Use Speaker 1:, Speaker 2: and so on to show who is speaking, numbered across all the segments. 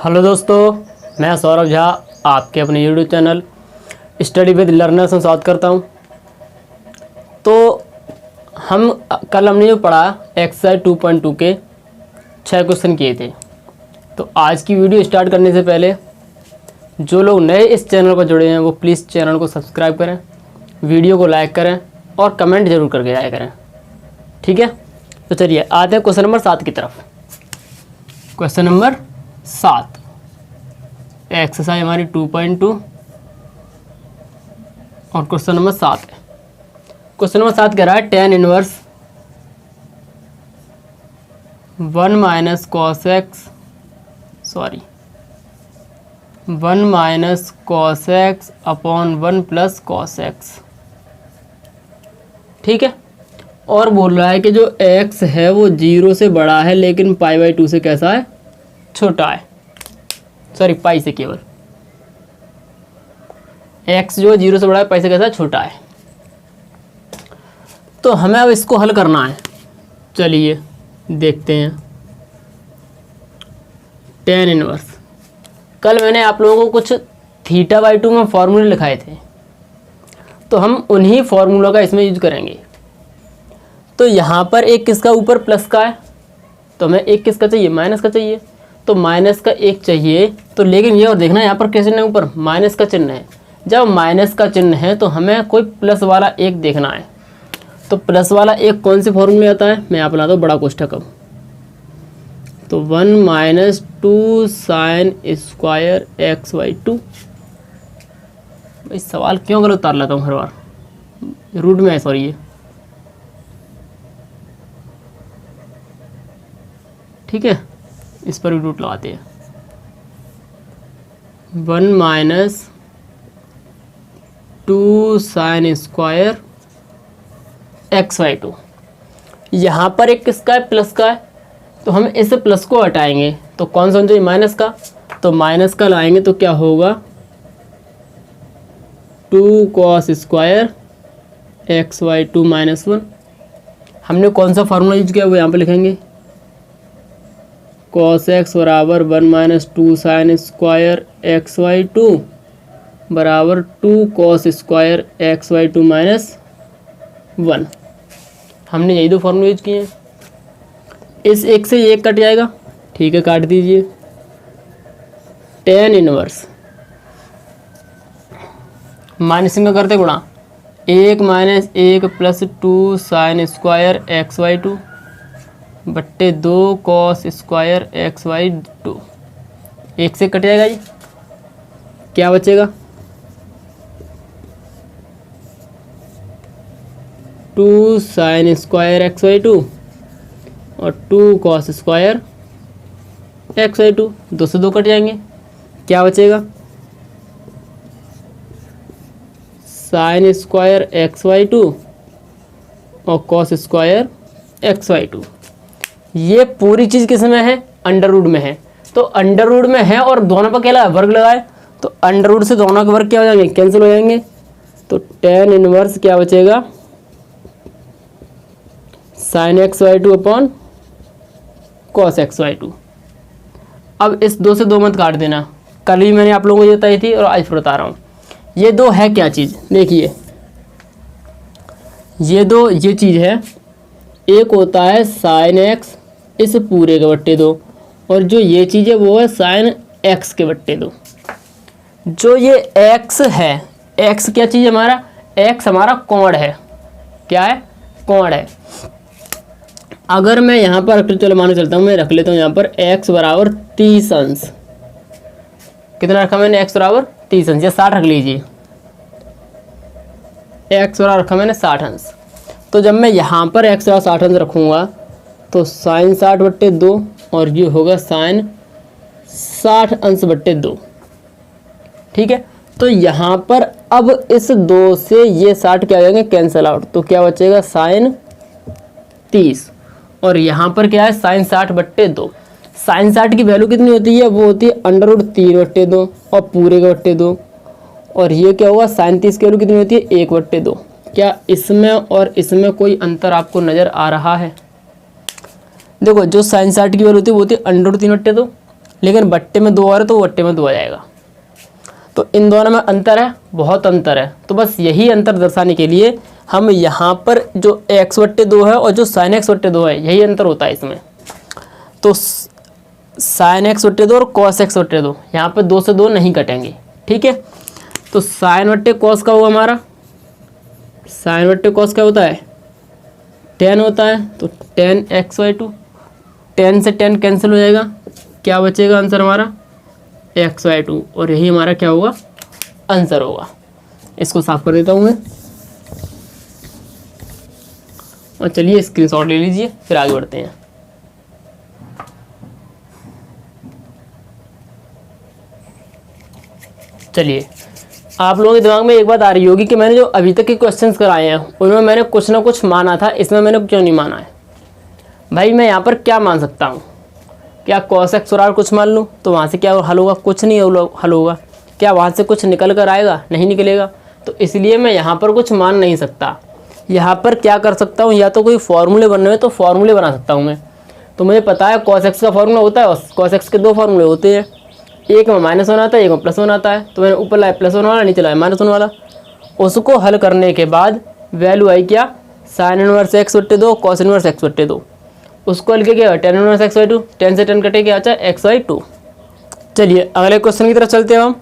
Speaker 1: Hello दोस्तों, मैं सौरभ झा आपके अपने YouTube channel study with learners में स्वागत करता हूं। तो हमने जो पढ़ा एक्सरसाइज 2.2 के 6 क्वेश्चन किए थे। तो आज की वीडियो स्टार्ट करने से पहले जो लोग नए इस चैनल पर जुड़े हैं वो प्लीज़ चैनल को सब्सक्राइब करें, वीडियो को लाइक करें और कमेंट ज़रूर करके जाया करें। ठीक है, तो चलिए आते हैं क्वेश्चन नंबर 7 की तरफ। क्वेश्चन नंबर 7 एक्सरसाइज हमारी 2.2 और क्वेश्चन नंबर 7 है। क्वेश्चन नंबर 7 कह रहा है tan inverse 1 minus cos x upon 1 plus cos x. ठीक है, और बोल रहा है कि जो x है वो 0 से बड़ा है लेकिन π/2 से कैसा है, छोटा है। सॉरी, पाई से केवल x जो 0 से बड़ा है, पाई से कैसा है, छोटा है। तो हमें अब इसको हल करना है। चलिए देखते हैं। tan इनवर्स, कल मैंने आप लोगों को कुछ θ/2 में फॉर्मूले लिखाए थे, तो हम उन्हीं फॉर्मूलों का इसमें यूज करेंगे। तो यहाँ पर एक किसका ऊपर प्लस का है, तो हमें एक किसका चाहिए, माइनस का चाहिए। तो माइनस का एक चाहिए। तो लेकिन ये और देखना, यहाँ पर क्या चिन्ह है, ऊपर माइनस का चिन्ह है। जब माइनस का चिन्ह है तो हमें कोई प्लस वाला एक देखना है। तो प्लस वाला एक कौन से फॉर्मूले आता है, मैं यहाँ पर लाता हूँ बड़ा कोष्ठक अब। तो 1 माइनस 2 साइन स्क्वायर x/2। इस सवाल क्यों गलत उतार लेता हूँ हर बार, रूट में है सॉरी। ये ठीक है, इस पर भी रूट लगाते हैं। 1 माइनस 2 साइन स्क्वायर x/2। यहाँ पर एक किसका है, प्लस का है। तो हम इस प्लस को हटाएंगे तो कौन सा चाहिए, माइनस का। तो माइनस का लाएंगे तो क्या होगा, 2 कॉस स्क्वायर x/2 माइनस 1। हमने कौन सा फार्मूला यूज किया वो यहाँ पे लिखेंगे। cos x बराबर 1 माइनस 2 साइन स्क्वायर x/2 बराबर 2 cos स्क्वायर x/2 माइनस 1। हमने यही दो फॉर्मूले यूज किए हैं। इस एक से एक कट जाएगा, ठीक है, काट दीजिए। tan इनवर्स माइनस में करते गुणा, 1 minus 1 plus 2 sine square x/2 बट्टे 2 कॉस स्क्वायर x/2। एक से कट जाएगा जी, क्या बचेगा, 2 साइन स्क्वायर x/2 और 2 कॉस स्क्वायर x/2। 2 से 2 कट जाएंगे, क्या बचेगा, साइन स्क्वायर x/2 और कॉस स्क्वायर x/2। ये पूरी चीज़ किस में है, अंडर रूट में है। तो अंडर रूट में है और दोनों पर क्या लगा, वर्ग लगाए। तो अंडर रूट से दोनों के वर्ग क्या हो जाएंगे, कैंसिल हो जाएंगे। तो tan इनवर्स क्या बचेगा, sign x/2 upon cos x/2। अब इस 2 से 2 मत काट देना, कल भी मैंने आप लोगों को ये बताई थी और आज फिर बता रहा हूँ। ये दो है क्या चीज़, देखिए ये चीज़ है। एक होता है साइन x इस पूरे के बट्टे 2, और जो ये चीज़ है वो है साइन x के बट्टे 2। जो ये x है, x क्या चीज़ है, हमारा x हमारा कोण है। क्या है, कोण है। अगर मैं यहाँ पर चलो मान चलता हूँ, मैं रख लेता हूँ यहाँ पर x बराबर 30 अंश। कितना रखा मैंने, x बराबर 30 अंश या 60 रख लीजिए। x बराबर रखा मैंने 60 अंश। तो जब मैं यहाँ पर x बराबर 60 अंश रखूँगा तो साइन 60 बट्टे 2 और ये होगा साइन 60 अंश बट्टे 2। ठीक है, तो यहाँ पर अब इस 2 से ये 60 क्या हो जाएंगे, कैंसिल आउट। तो क्या बचेगा, साइन 30 और यहाँ पर क्या है, साइन 60 बट्टे 2। साइन 60 की वैल्यू कितनी होती है, वो होती है अंडर रूट 3 बट्टे 2 और पूरे के बट्टे 2। और ये क्या होगा, साइन 30 की वैल्यू कितनी होती है, 1 बट्टे 2। क्या इसमें और इसमें कोई अंतर आपको नज़र आ रहा है? देखो, जो साइन 60 की वैल्यू होती है वो होती है अंडर रूट 3 बट्टे 2, लेकिन बट्टे में 2 और है तो वो बट्टे में 2 आ जाएगा। तो इन दोनों में अंतर है, बहुत अंतर है। तो बस यही अंतर दर्शाने के लिए हम यहाँ पर जो x/2 है और जो sin x/2 है, यही अंतर होता है इसमें। तो sin x/2 और cos x/2, यहाँ पर 2 से 2 नहीं कटेंगे, ठीक है। तो sin/cos का होगा हमारा, sin/cos क्या होता है, tan होता है। तो tan x/2, tan से tan कैंसिल हो जाएगा, क्या बचेगा आंसर हमारा x/2, और यही हमारा क्या होगा आंसर होगा। इसको साफ कर देता हूँ मैं, और चलिए स्क्रीनशॉट ले लीजिए, फिर आगे बढ़ते हैं। चलिए, आप लोगों के दिमाग में एक बात आ रही होगी कि मैंने जो अभी तक के क्वेश्चंस कराए हैं उनमें मैंने कुछ ना कुछ माना था, इसमें मैंने क्यों नहीं माना है। भाई मैं यहाँ पर क्या मान सकता हूँ, क्या cos x और r कुछ मान लूँ तो वहाँ से क्या हल होगा, कुछ नहीं हल होगा। क्या वहाँ से कुछ निकल कर आएगा, नहीं निकलेगा। तो इसलिए मैं यहाँ पर कुछ मान नहीं सकता। यहाँ पर क्या कर सकता हूँ, या तो कोई फॉर्मूले बनने में तो फॉर्मूले बना सकता हूँ मैं। तो मुझे पता है cos x का फॉर्मूला होता है और cos x के 2 फॉर्मूले होते हैं, एक में -1 आता है, एक में +1 आता है। तो मैंने ऊपर लाया +1 वाला, नीचे लाया -1 वाला। उसको हल करने के बाद वैल्यू आई क्या, sin inverse x/2 cos inverse x/2। उसको हल के क्या है, tan इनवर्स x/2, tan से tan कटे क्या आता है x/2। चलिए अगले क्वेश्चन की तरफ चलते हैं हम।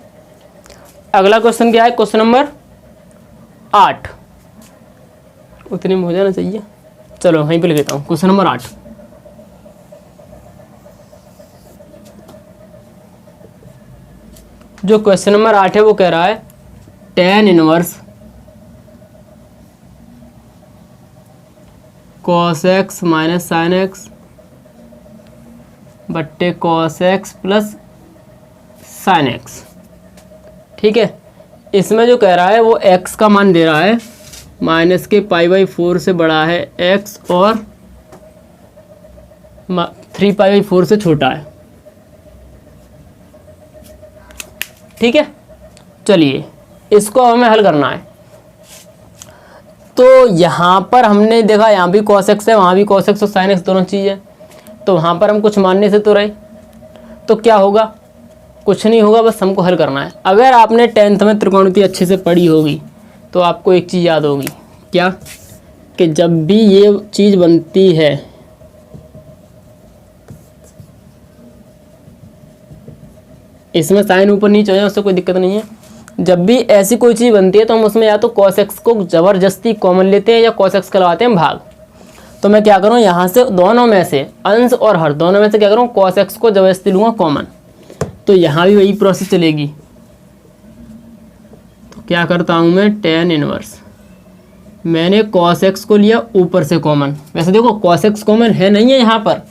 Speaker 1: अगला क्वेश्चन क्या है, क्वेश्चन नंबर 8। उतने में हो जाना चाहिए, चलो वहीं पे लिख देता हूँ, क्वेश्चन नंबर 8। जो क्वेश्चन नंबर 8 है वो कह रहा है tan inverse cos x minus sin x बट्टे cos x plus sin x, ठीक है। इसमें जो कह रहा है वो x का मान दे रहा है -π/4 से बड़ा है x और 3π/4 से छोटा है, ठीक है। चलिए इसको हमें हल करना है। तो यहाँ पर हमने देखा, यहाँ भी cos x है, वहाँ भी cos x और sin x दोनों चीज़ है। तो वहाँ पर हम कुछ मानने से तो रहे, तो क्या होगा, कुछ नहीं होगा, बस हमको हल करना है। अगर आपने 10th में त्रिकोणमिति अच्छे से पढ़ी होगी तो आपको एक चीज़ याद होगी, क्या, कि जब भी ये चीज़ बनती है इसमें साइन ऊपर नीचे हो जाए उससे कोई दिक्कत नहीं है। जब भी ऐसी कोई चीज़ बनती है तो हम उसमें या तो cos x को ज़बरदस्ती कॉमन लेते हैं या cos x का लगाते हैं भाग। तो मैं क्या करूँ, यहाँ से दोनों में से अंश और हर दोनों में से क्या करूँ, cos x को ज़बरदस्ती लूँगा कॉमन। तो यहाँ भी वही प्रोसेस चलेगी। तो क्या करता हूँ मैं, tan इनवर्स, मैंने cos x को लिया ऊपर से कॉमन। वैसे देखो cos x कॉमन है नहीं है यहाँ पर,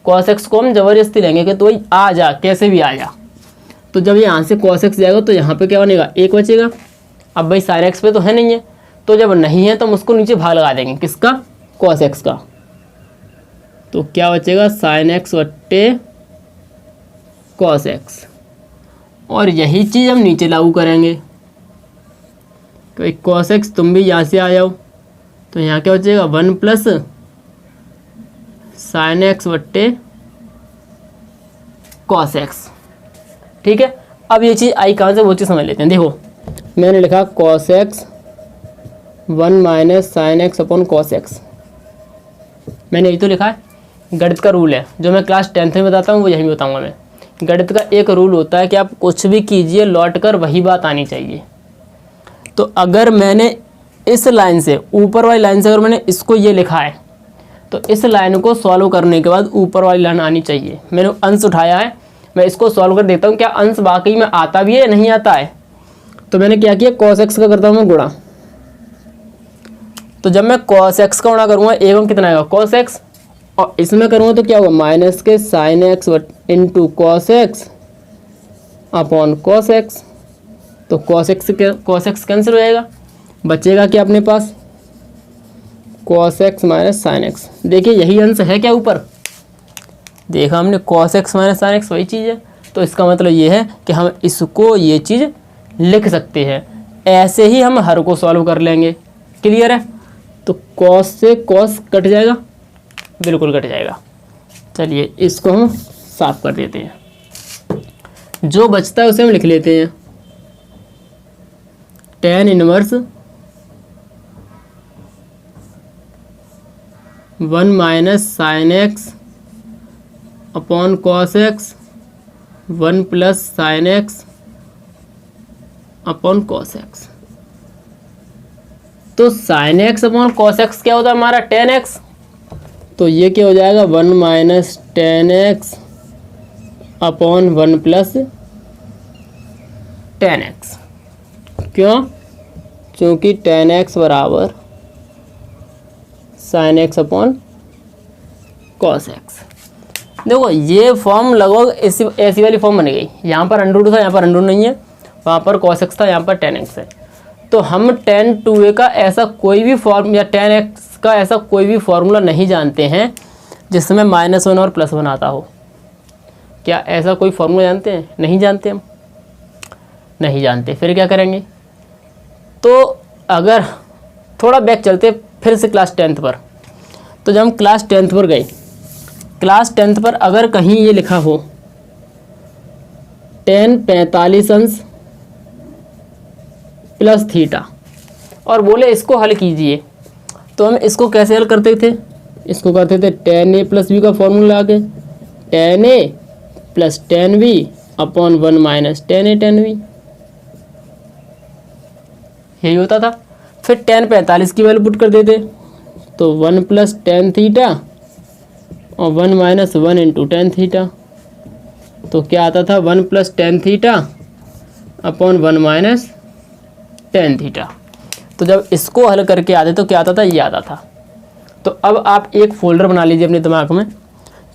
Speaker 1: cos x को हम ज़बरदस्ती लेंगे कि तो वही आ जा, कैसे भी आ जा। तो जब यहाँ से cos x जाएगा तो यहाँ पे क्या बनेगा, 1 बचेगा। अब भाई sin x पे तो है नहीं है, तो जब नहीं है तो हम उसको नीचे भाग लगा देंगे, किसका, cos x का। तो क्या बचेगा, sin x बट्टे cos x, और यही चीज़ हम नीचे लागू करेंगे। तो एक cos x तुम भी यहाँ से आ जाओ, तो यहाँ क्या बचेगा, 1 प्लस sin x बट्टे cos x, ठीक है। अब ये चीज़ आई कहाँ से, वो चीज़ समझ लेते हैं। देखो मैंने लिखा cos x 1 minus sin x upon cos x, मैंने यही तो लिखा है। गणित का रूल है जो मैं क्लास 10th में बताता हूँ वो यही बताऊँगा मैं। गणित का एक रूल होता है कि आप कुछ भी कीजिए लौट कर वही बात आनी चाहिए। तो अगर मैंने इस लाइन से, ऊपर वाली लाइन से अगर मैंने इसको ये लिखा है तो इस लाइन को सॉल्व करने के बाद ऊपर वाली लाइन आनी चाहिए। मैंने अंश उठाया है, मैं इसको सॉल्व कर देखता हूँ क्या अंश वाकई में आता भी है या नहीं आता है। तो मैंने क्या किया, cos x का करता हूँ मैं गुणा। तो जब मैं cos x का गुणा करूँगा एवं कितना आएगा, cos x, और इसमें करूँगा तो क्या होगा, माइनस के sin x into cos x upon cos x। तो cos x कैंसिल हो जाएगा, बचेगा क्या अपने पास, cos x minus sin x। देखिए यही अंश है क्या ऊपर, देखा हमने cos x minus sin x वही चीज़ है। तो इसका मतलब ये है कि हम इसको ये चीज़ लिख सकते हैं। ऐसे ही हम हर को सॉल्व कर लेंगे, क्लियर है। तो cos से cos कट जाएगा, बिल्कुल कट जाएगा। चलिए इसको हम साफ कर देते हैं। जो बचता है उसे हम लिख लेते हैं tan inverse 1 minus sine x upon cos x 1 plus sine x upon cos x. तो sine x upon cos x क्या होता है हमारा टेन एक्स, तो ये क्या हो जाएगा 1 minus ten x upon 1 plus ten x. क्यों? क्योंकि टेन एक्स बराबर sign x upon cos x. देखो ये फॉर्म लगभग ऐसी वाली फॉर्म बन गई। यहाँ पर अंडर था, यहाँ पर अंडर नहीं है, वहाँ पर कॉस एक्स था, यहाँ पर टेन एक्स है। तो हम tan 2a का ऐसा कोई भी फॉर्म या tan x का ऐसा कोई भी फॉर्मूला नहीं जानते हैं जिसमें -1 और +1 आता हो। क्या ऐसा कोई फॉर्मूला जानते हैं? नहीं जानते, हम नहीं जानते। फिर क्या करेंगे? तो अगर थोड़ा बैक चलते फिर से क्लास 10th पर, तो जब हम क्लास 10th पर गए, क्लास 10th पर अगर कहीं ये लिखा हो tan 45 अंश प्लस थीटा और बोले इसको हल कीजिए, तो हम इसको कैसे हल करते थे? इसको करते थे tan a प्लस बी का फॉर्मूला आके tan a plus tan b upon 1 minus tan a tan b, यही होता था। फिर tan 45 की वैल्यू पुट कर देते, तो 1 प्लस tan थीटा और 1 माइनस 1 इंटू tan थीटा, तो क्या आता था 1 plus tan theta upon 1 minus tan theta. तो जब इसको हल करके आते तो क्या आता था? ये आता था। तो अब आप एक फोल्डर बना लीजिए अपने दिमाग में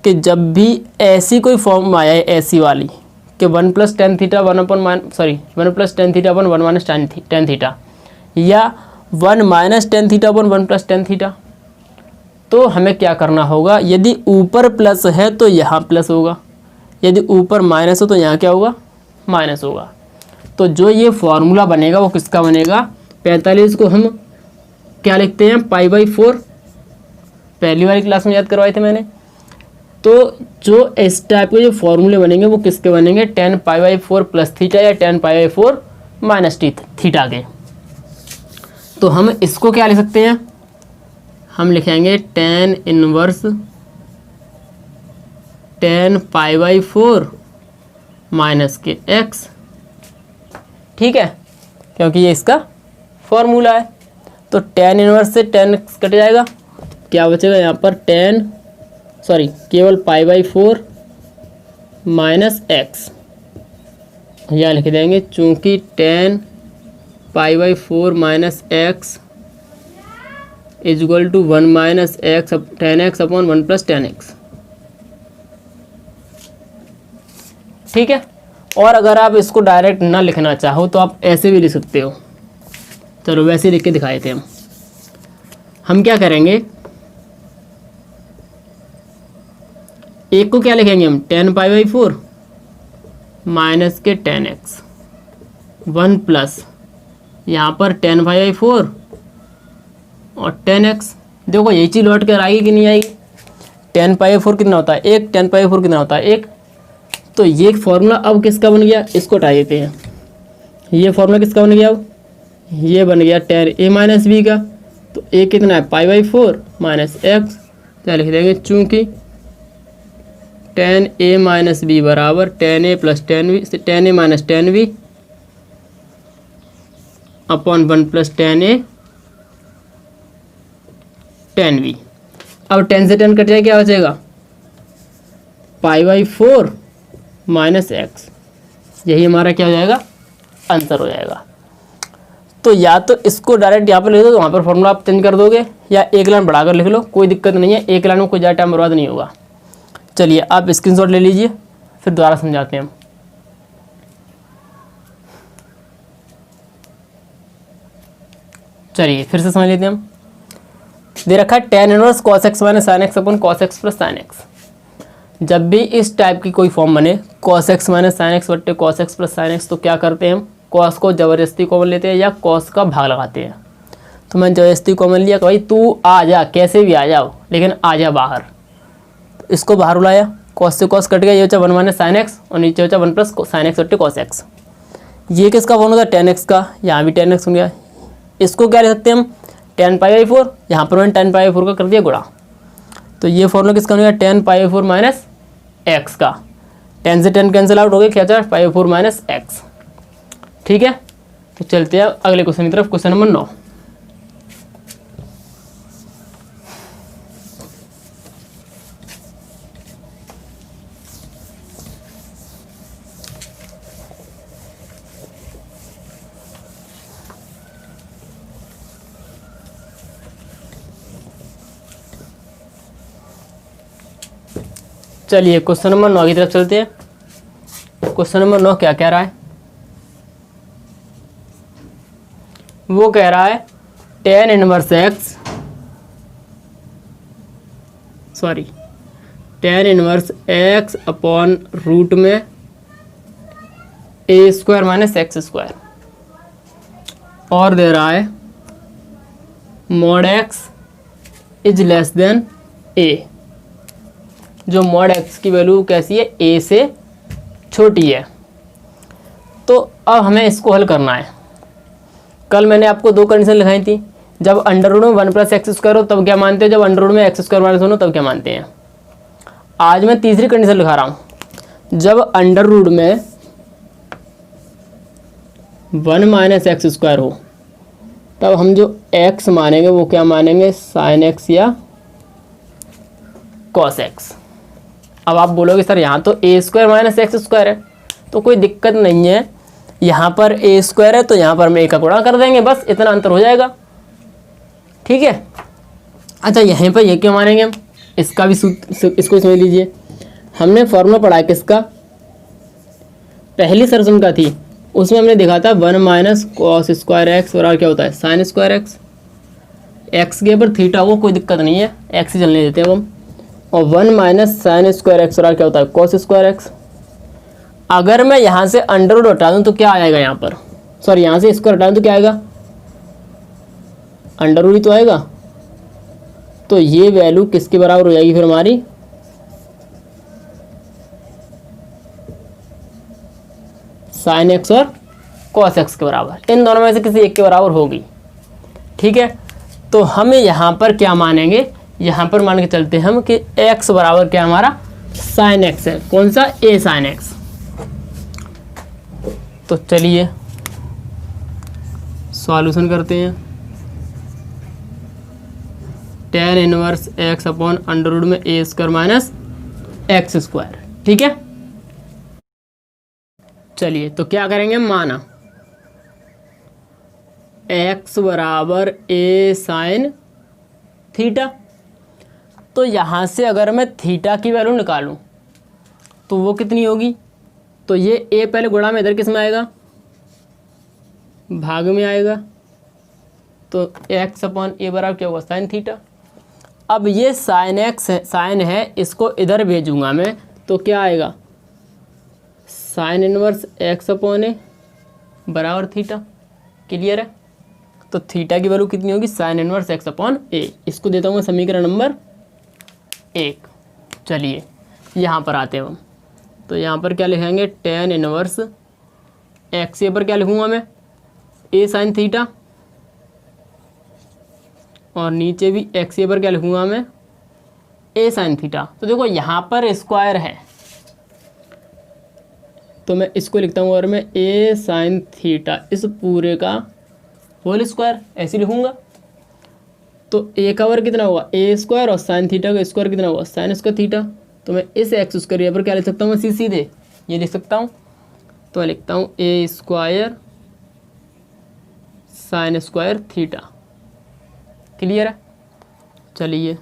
Speaker 1: कि जब भी ऐसी कोई फॉर्म आया है ऐसी वाली कि 1 plus tan theta 1 plus tan theta upon 1 minus tan theta या 1 minus tan theta upon 1 plus tan theta, तो हमें क्या करना होगा? यदि ऊपर प्लस है तो यहाँ प्लस होगा, यदि ऊपर माइनस हो तो यहाँ क्या होगा? माइनस होगा। तो जो ये फॉर्मूला बनेगा वो किसका बनेगा? 45 को हम क्या लिखते हैं? π/4। पहली वाली क्लास में याद करवाए थे मैंने। तो जो इस टाइप के जो फॉर्मूले बनेंगे वो किसके बनेंगे? tan π/4 प्लस थीटा या tan π/4 माइनस थीटा के। तो हम इसको क्या लिख सकते हैं? हम लिखेंगे tan इनवर्स tan π/4 माइनस के x, ठीक है, क्योंकि ये इसका फॉर्मूला है। तो tan इनवर्स से tan x कट जाएगा, क्या बचेगा यहाँ पर? केवल π/4 माइनस x, यहाँ लिख देंगे चूँकि tan π/4 minus x is equal to 1 minus x tan x upon 1 plus tan x, ठीक है। और अगर आप इसको डायरेक्ट ना लिखना चाहो तो आप ऐसे भी लिख सकते हो। चलो वैसे लिख के दिखाए थे हम क्या करेंगे? एक को क्या लिखेंगे हम? tan π/4 माइनस के tan x 1 प्लस यहाँ पर tan π/4 और tan x। देखो यही चीज़ लौट कर आएगी कि नहीं आएगी? tan π/4 कितना होता है? 1। tan π/4 कितना होता है? 1। तो ये फार्मूला अब किसका बन गया? इसको हटा देते हैं। ये फार्मूला किसका बन गया? अब ये बन गया tan a माइनस बी का। तो a कितना है? π/4 माइनस x, तो लिख देंगे चूँकि tan a माइनस बी बराबर tan a plus tan a minus tan b upon 1 plus tan a tan b। अब 10 से 10 कट जाए, क्या बचेगा? π/4 माइनस x, यही हमारा क्या हो जाएगा? आंसर हो जाएगा। तो या तो इसको डायरेक्ट यहाँ पर लिख दो, तो वहाँ पर फॉर्मूला आप चेंज कर दोगे, या एक लाइन बढ़ाकर लिख लो, कोई दिक्कत नहीं है। एक लाइन में कोई ज़्यादा टाइम बर्बाद नहीं होगा। चलिए आप स्क्रीनशॉट ले लीजिए, फिर दोबारा समझाते हैं हम। चलिए फिर से समझ लेते हैं हम। दे रखा है tan inverse cos x minus sine x upon cos x plus sine x. जब भी इस टाइप की कोई फॉर्म बने cos x minus sine x बट्टे cos x plus sine x, तो क्या करते हैं हम? cos को ज़बरदस्ती कॉमन लेते हैं या cos का भाग लगाते हैं। तो मैंने ज़बरदस्ती कॉमन लिया कि भाई तू आ जा, कैसे भी आ जाओ, लेकिन आ जा बाहर। तो इसको बाहर बुलाया कॉस से कॉस कट गया, ये बचा 1 माइनस साइन एक्स और नीचे बचा 1 प्लस साइन एक्स बट्टे कॉस एक्स। ये किसका फॉर्मूला था, tan x का, यहाँ भी tan x हो गया। इसको क्या लिख सकते हैं हम, tan पाई बाई 4, यहाँ पर मैंने tan पाई बाई 4 का कर दिया गुणा, तो ये फॉर्मूला किसका हो गया, tan pi by 4 minus x का। tan से tan कैंसिल आउट हो गया, क्या बचा पाई बाई 4 माइनस एक्स। ठीक है, तो चलते हैं अगले क्वेश्चन की तरफ, क्वेश्चन नंबर 9। चलिए क्वेश्चन नंबर 9 की तरफ चलते हैं। क्वेश्चन नंबर 9 क्या कह रहा है, वो कह रहा है tan inverse x, sorry tan inverse x upon root में a square minus x square, और दे रहा है mod x is less than a, जो मॉड एक्स की वैल्यू कैसी है, ए से छोटी है। तो अब हमें इसको हल करना है। कल मैंने आपको 2 कंडीशन लिखाई थी, जब अंडर रूट में 1 प्लस एक्स स्क्वायर हो तब क्या मानते हैं, जब अंडर रूट में एक्स स्क्वायर माइनस 1 हो तब क्या मानते हैं। आज मैं तीसरी कंडीशन लिखा रहा हूँ, जब अंडर रूट में 1 माइनस एक्स स्क्वायर हो तब हम जो एक्स मानेंगे वो क्या मानेंगे, साइन एक्स या कॉस एक्स। अब आप बोलोगे सर यहाँ तो ए स्क्वायर माइनस एक्स स्क्वायर है, तो कोई दिक्कत नहीं है, यहाँ पर ए स्क्वायर है तो यहाँ पर हम ए का गुणा कर देंगे, बस इतना अंतर हो जाएगा। ठीक है, अच्छा यहाँ पर ये क्यों मानेंगे हम, इसका भी इसको समझ लीजिए। हमने फॉर्मूला पढ़ा है किसका, पहली सर्जन का थी, उसमें हमने देखा था 1 माइनस कॉस स्क्वायर एक्स बराबर क्या होता है, साइन स्क्वायर एक्स। एक्स के ऊपर थीटा हो कोई दिक्कत नहीं है, एक्स ही चलने देते हैं हम, और 1 माइनस साइन स्क्वायर एक्स बराबर क्या होता है, कॉस स्क्वायर एक्स। अगर मैं यहाँ से अंडर रूट हटा दूँ तो क्या आएगा यहाँ पर, सॉरी यहाँ से स्क्वायर हटा दूँ तो क्या आएगा, अंडर रूट ही तो आएगा। तो ये वैल्यू किसके बराबर हो जाएगी फिर हमारी, साइन एक्स और कॉस एक्स के बराबर, इन दोनों में से किसी एक के बराबर होगी। ठीक है, तो हमें यहाँ पर क्या मानेंगे, यहाँ पर मान के चलते हैं हम कि x बराबर क्या हमारा साइन एक्स है, कौन सा, a साइन एक्स। तो चलिए सॉल्यूशन करते हैं। tan inverse x upon under root में a square minus x square. ठीक है, चलिए तो क्या करेंगे, माना x बराबर a साइन थीटा, तो यहाँ से अगर मैं थीटा की वैल्यू निकालूं तो वो कितनी होगी, तो ये a पहले गुणा में इधर किस में आएगा, भाग में आएगा, तो x अपॉन a बराबर क्या होगा, साइन थीटा। अब ये साइन एक्स है, साइन है, इसको इधर भेजूंगा मैं तो क्या आएगा, sine inverse x upon a बराबर थीटा। क्लियर है, तो थीटा की वैल्यू कितनी होगी, sine inverse x upon a। इसको देता हूँ मैं समीकरण नंबर 1। चलिए यहाँ पर आते हैं हम, तो यहाँ पर क्या लिखेंगे, tan इनवर्स एक्स ए पर क्या लिखूँगा मैं, a साइन थीटा, और नीचे भी एक्स ए पर क्या लिखूँगा मैं, a साइन थीटा। तो देखो यहाँ पर स्क्वायर है तो मैं इसको लिखता हूँ, और मैं a साइन थीटा इस पूरे का होल स्क्वायर ऐसे लिखूँगा। तो a का वर्ग कितना होगा, a स्क्वायर, और साइन थीटा का स्क्वायर कितना होगा, साइन स्क्वायर थीटा। तो मैं इस एक्स स्क्वायर यहाँ पर क्या लिख सकता हूँ, मैं सीधे ये लिख सकता हूँ, तो मैं लिखता हूँ a square sine square theta. Clear है, चलिए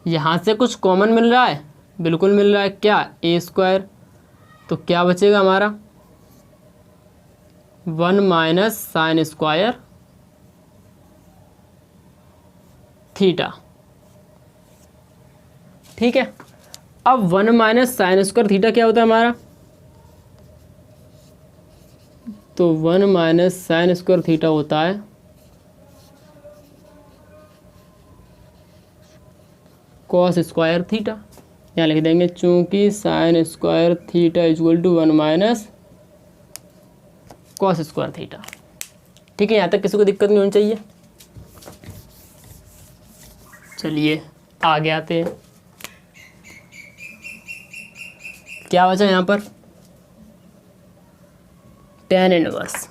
Speaker 1: यहाँ से कुछ कॉमन मिल रहा है, बिल्कुल मिल रहा है, क्या, a स्क्वायर, तो क्या बचेगा हमारा 1 माइनस साइन स्क्वायर थीटा। ठीक है, अब 1 माइनस साइन स्क्वायर थीटा क्या होता है हमारा, तो 1 माइनस साइन स्क्वायर थीटा होता है कॉस स्क्वायर थीटा। यहाँ लिख देंगे चूँकि sine square theta equal to 1 minus cos square theta. ठीक है, यहाँ तक किसी को दिक्कत नहीं होनी चाहिए। चलिए आगे आते हैं। क्या बचा यहाँ पर, tan इनवर्स।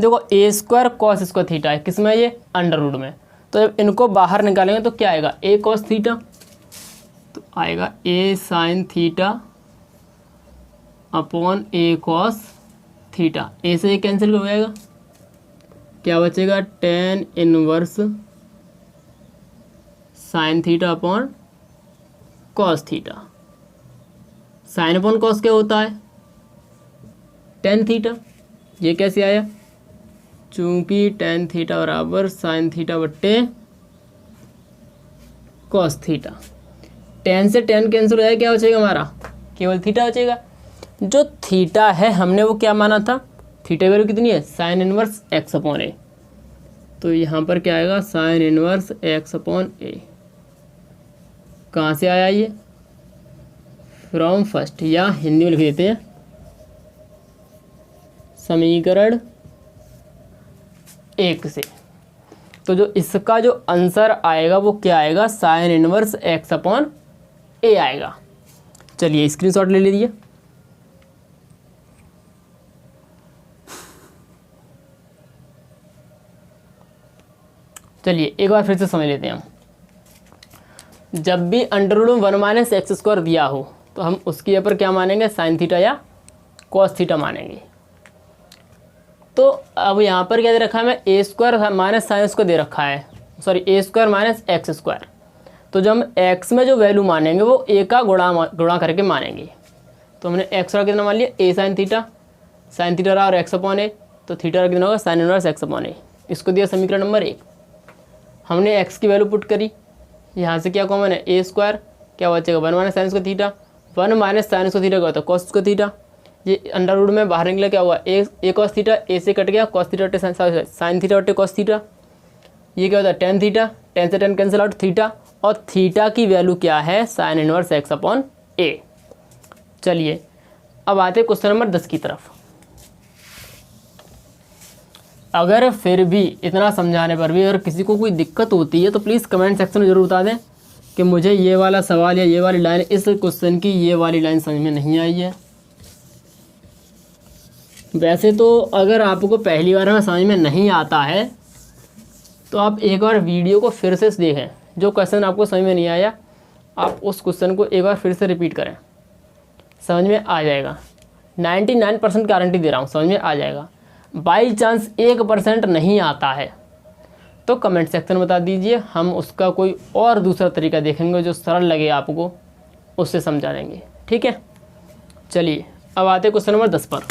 Speaker 1: देखो ए स्क्वायर कॉस स्क्वायर थीटा है, किस में, ये अंडर रूट में। तो जब इनको बाहर निकालेंगे तो क्या आएगा, ए कॉस थीटा, तो आएगा ए साइन थीटा अपॉन ए कॉस थीटा। ए से ये कैंसिल हो जाएगा, क्या बचेगा, tan inverse sine theta upon cos theta. Sine upon cos क्या होता है, tan थीटा। ये कैसे आया, चूँकि tan थीटा बराबर साइन थीटा बट्टे कॉस थीटा। tan से tan कैंसिल हो जाएगा, क्या बचेगा हमारा, केवल थीटा बचेगा। जो थीटा है हमने वो क्या माना था, थीटा वैल्यू कितनी है, साइन इनवर्स एक्स अपॉन ए। तो यहाँ पर क्या आएगा, साइन इनवर्स एक्स अपॉन ए। कहाँ से आया ये, फ्रॉम फर्स्ट, या हिंदी में लिख देते हैं समीकरण 1 से। तो जो इसका जो आंसर आएगा वो क्या आएगा, साइन इनवर्स एक्स अपॉन ए आएगा। चलिए स्क्रीनशॉट ले लीजिए। चलिए एक बार फिर से समझ लेते हैं हम। जब भी अंडर रूट में 1 माइनस एक्स स्क्वायर दिया हो तो हम उसके ऊपर क्या मानेंगे, साइन थीटा या कॉस थीटा मानेंगे। तो अब यहाँ पर क्या दे रखा है, मैं ए स्क्वायर माइनस साइन स्क्वायर दे रखा है, सॉरी ए स्क्वायर माइनस एक्स स्क्वायर। तो जब हम एक्स में जो वैल्यू मानेंगे वो ए का गुणा करके मानेंगे। तो हमने एक्स का कितना मान लिया, ए साइन थीटा रहा और एक्स अपॉन ए, तो थीटा का कितना होगा, साइन इनवर्स एक्स अपॉन ए। इसको दिया समीकरण नंबर 1। हमने एक्स की वैल्यू पुट करी, यहाँ से क्या कॉमन है, ए स्क्वायर, क्या बचेगा 1 minus sign square theta, 1 minus sign square theta क्या होता है, कॉस स्क्वायर थीटा। ये अंडर रूट में बाहर निकला, क्या हुआ, ए कॉस थीटा, ए से कट गया, कॉस थीटा बटे साइन थीटा बटे कॉस थीटा। ये क्या होता है, tan थीटा, tan से tan कैंसिल आउट, थीटा, और थीटा की वैल्यू क्या है, साइन इनवर्स एक्स अपॉन ए। चलिए अब आते क्वेश्चन नंबर 10 की तरफ। अगर फिर भी इतना समझाने पर भी अगर किसी को कोई दिक्कत होती है तो प्लीज़ कमेंट सेक्शन में ज़रूर बता दें कि मुझे ये वाला सवाल या ये वाली लाइन, इस क्वेश्चन की ये वाली लाइन समझ में नहीं आई है। वैसे तो अगर आपको पहली बार में समझ में नहीं आता है तो आप एक बार वीडियो को फिर से देखें, जो क्वेश्चन आपको समझ में नहीं आया आप उस क्वेश्चन को एक बार फिर से रिपीट करें, समझ में आ जाएगा। 99% गारंटी दे रहा हूँ, समझ में आ जाएगा। बाई चांस 1% नहीं आता है तो कमेंट सेक्शन में बता दीजिए, हम उसका कोई और दूसरा तरीका देखेंगे जो सरल लगे आपको, उससे समझा देंगे। ठीक है, चलिए अब आते क्वेश्चन नंबर 10 पर।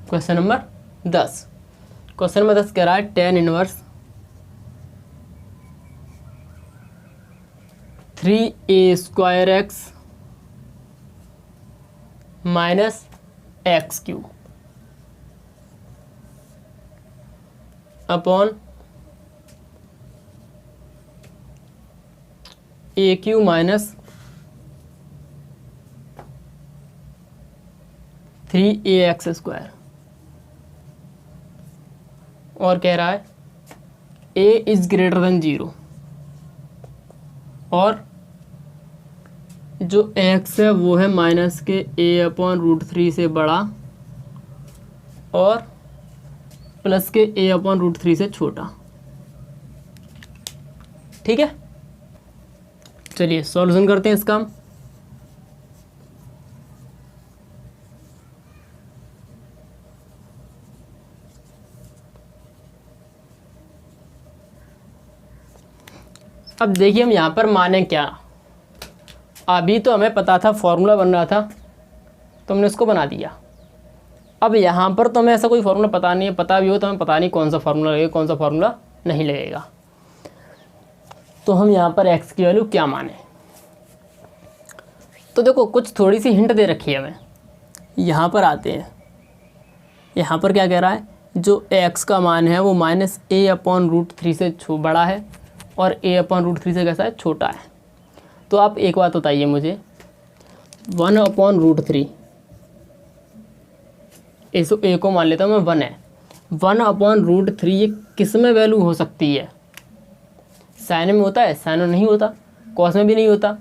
Speaker 1: क्वेश्चन नंबर 10, क्वेश्चन नंबर 10 कह रहा है tan inverse 3a square x minus x q upon a q minus 3ax square. और कह रहा है a इज ग्रेटर देन 0 और जो x है वो है माइनस के a अपॉन रूट 3 से बड़ा और प्लस के a अपॉन रूट 3 से छोटा। ठीक है, चलिए सॉल्यूशन करते हैं इसका। अब देखिए हम यहाँ पर माने क्या, अभी तो हमें पता था फॉर्मूला बन रहा था तो हमने उसको बना दिया। अब यहाँ पर तो हमें ऐसा कोई फार्मूला पता नहीं है, पता भी हो तो हमें पता नहीं कौन सा फार्मूला लगेगा कौन सा फार्मूला नहीं लगेगा। तो हम यहाँ पर x की वैल्यू क्या माने, तो देखो कुछ थोड़ी सी हिंट दे रखी है हमें। यहाँ पर आते हैं, यहाँ पर क्या कह रहा है, जो x का मान है वो -a/√3 से बड़ा है और a/√3 से कैसा है, छोटा है। तो आप एक बात बताइए मुझे, 1/√3, इस a को मान लेता हूँ मैं 1 है, 1/√3 ये किस में वैल्यू हो सकती है? साइन में होता है? साइन में नहीं होता, कॉस में भी नहीं होता,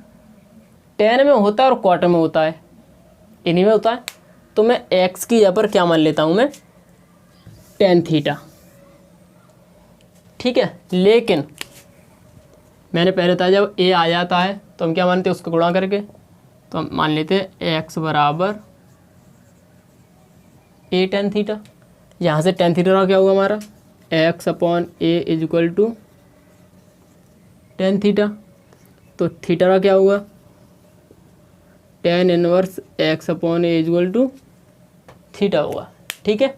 Speaker 1: टेन में होता है और क्वार्टर में होता है, इन्हीं में होता है। तो मैं x की जगह पर क्या मान लेता हूँ मैं, tan थीटा। ठीक है, लेकिन मैंने पहले बताया जब a आ जाता है तो हम क्या मानते हैं, उसको गुणा करके, तो हम मान लेते हैं x बराबर a tan थीटा। यहाँ से tan थीटा क्या होगा हमारा, x/a = tan थीटा। तो थीटा का क्या होगा, tan इनवर्स x/a = थीटा होगा। ठीक है,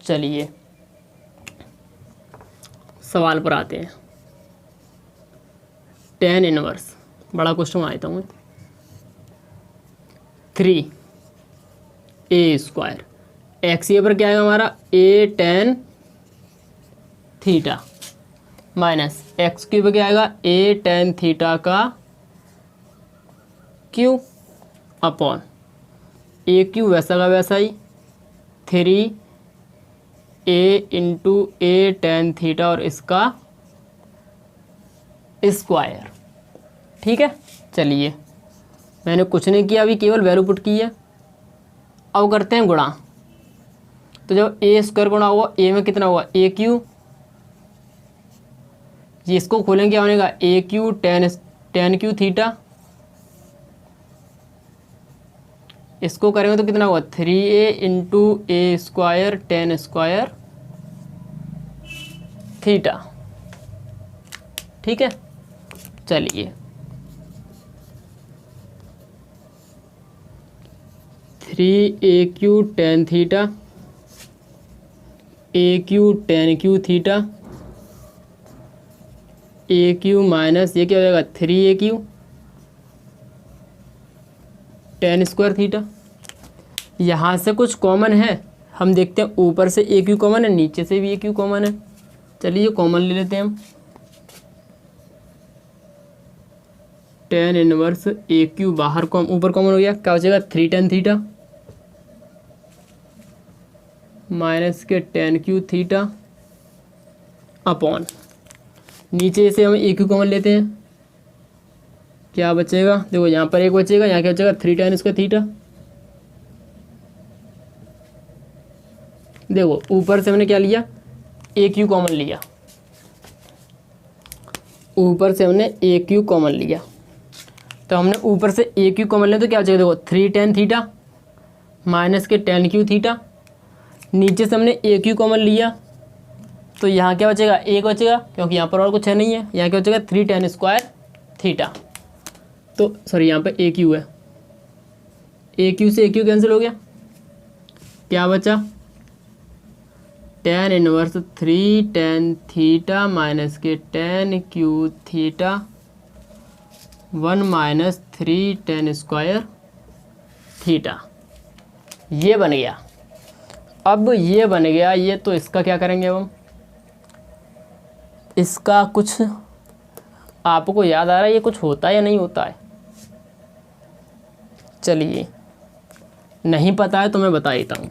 Speaker 1: चलिए सवाल पर आते हैं। tan इनवर्स बड़ा क्वेश्चन आता हूँ, 3a² x ये पर क्या आएगा हमारा, a tan theta minus x Q पर क्या आएगा, a tan थीटा का क्यू अपॉन ए क्यू वैसा का वैसा ही 3a × a tan थीटा और इसका स्क्वायर। ठीक है, चलिए मैंने कुछ नहीं किया, अभी केवल वैल्यू पुट की है। अब करते हैं गुणा। तो जब a² गुणा हुआ a में कितना हुआ, a क्यू, ये इसको खोलेंगे क्या बनेगा, a Q tan Q theta, इसको करेंगे तो कितना हुआ, 3a × a² tan² थीटा। ठीक है, चलिए 3aq tan theta, aq tan Q theta, aq minus ये क्या हो जाएगा, 3aq tan² थीटा। यहाँ से कुछ कॉमन है, हम देखते हैं ऊपर से aq कॉमन है, नीचे से भी aq कॉमन है। चलिए कॉमन ले लेते हैं हम, tan इनवर्स aq बाहर ऊपर कॉमन हो गया, क्या हो जाएगा, 3 tan थीटा माइनस के tan क्यू थीटा अपॉन, नीचे से हम aq कॉमन लेते हैं, क्या बचेगा, देखो यहाँ पर एक बचेगा, यहाँ क्या बचेगा, 3 tan² थीटा। देखो ऊपर से हमने क्या लिया, aq कॉमन लिया, ऊपर से हमने aq कॉमन लिया, तो हमने ऊपर से aq कॉमन लिया तो क्या बचेगा, देखो 3 tan थीटा माइनस के tan क्यू थीटा, नीचे से हमने aq कॉमन लिया तो यहाँ क्या बचेगा, एक बचेगा, क्योंकि यहाँ पर और कुछ है नहीं है, यहाँ क्या बचेगा, 3 tan² थीटा। तो सॉरी यहाँ पे aq है, aq से aq कैंसिल हो गया, क्या बचा, tan inverse 3 tan theta minus के tan Q theta 1 minus 3 tan² theta. ये बन गया। अब ये बन गया, ये तो इसका क्या करेंगे अब हम, इसका कुछ आपको याद आ रहा है, ये कुछ होता है या नहीं होता है, चलिए नहीं पता है तो मैं बता देता हूँ।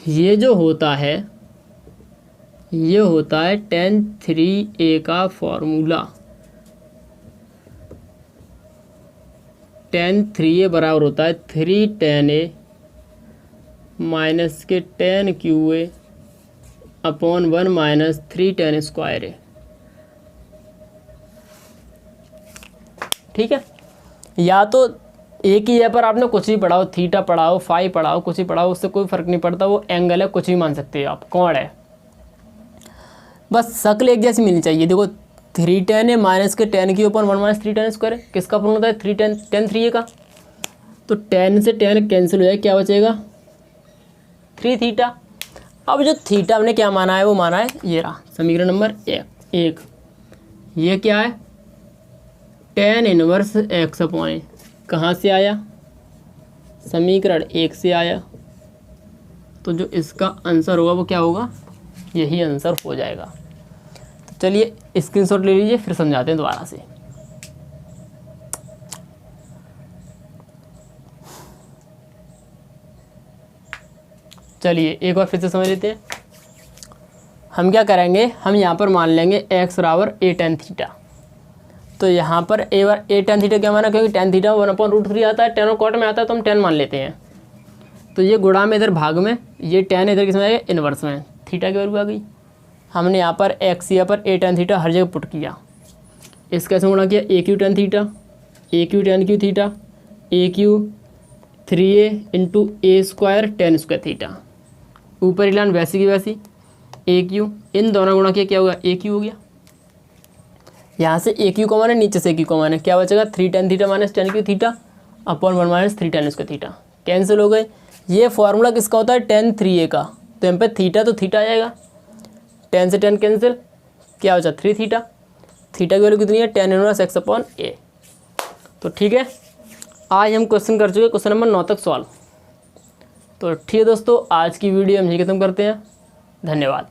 Speaker 1: ये जो होता है, ये होता है tan 3a का फॉर्मूला, tan 3a बराबर होता है 3 tan a माइनस के tan QA upon 1 minus 3 tan²a। ठीक है, या तो एक ही जगह पर आपने कुछ भी पढ़ाओ, थीटा पढ़ाओ, फाई पढ़ाओ, कुछ ही पढ़ाओ, उससे कोई फ़र्क नहीं पड़ता, वो एंगल है, कुछ भी मान सकते हो आप, कौन है, बस शक्ल एक जैसी मिलनी चाहिए। देखो 3 tan a माइनस के tan Q upon 1 minus 3 tan², किसका फॉर्मूला होता है, 3 tan 3a का, तो tan से tan कैंसिल हो जाए, क्या बचेगा, 3 थीटा। अब जो थीटा हमने क्या माना है, वो माना है ये रहा समीकरण नंबर 1। ये क्या है, tan इनवर्स x/a, कहाँ से आया, समीकरण 1 से आया, तो जो इसका आंसर होगा वो क्या होगा, यही आंसर हो जाएगा। तो चलिए स्क्रीनशॉट ले लीजिए, फिर समझाते हैं दोबारा से। चलिए एक बार फिर से समझ लेते हैं। हम क्या करेंगे, हम यहाँ पर मान लेंगे x बराबर a tan थीटा। तो यहाँ पर a tan थीटा क्या माना, क्योंकि tan थीटा 1/√3 आता है, tan और कॉट में आता है तो हम tan मान लेते हैं। तो ये गुणा में इधर भाग में, ये tan इधर किस में आएगा, इन्वर्स में, थीटा की वैल्यू आ गई। हमने यहाँ पर x यहाँ पर a tan थीटा हर जगह पुट किया। इसका कैसे गुणा किया, a q tan theta, a q tan q theta, a q 3a into a square tan square theta. ऊपर ही लाइन वैसी की वैसी, ए क्यू, इन दोनों गुणा किया क्या होगा, ए क्यू हो गया। यहाँ से ए क्यू कॉमन है, नीचे से ए क्यू कॉमन है, क्या बचेगा 3 tan theta minus tan Q theta upon 1 minus 3 tan square theta, cancel हो गए। ये फॉर्मूला किसका होता है, tan 3a का, तो यहाँ पे थीटा तो थीटा आ जाएगा, tan से tan कैंसिल, क्या बचा 3 थीटा, थीटा की वैल्यू कितनी है tan inverse x upon a। तो ठीक है, आज हम क्वेश्चन कर चुके क्वेश्चन नंबर 9 तक सॉल्व। तो ठीक है दोस्तों, आज की वीडियो हम यही खत्म करते हैं। धन्यवाद।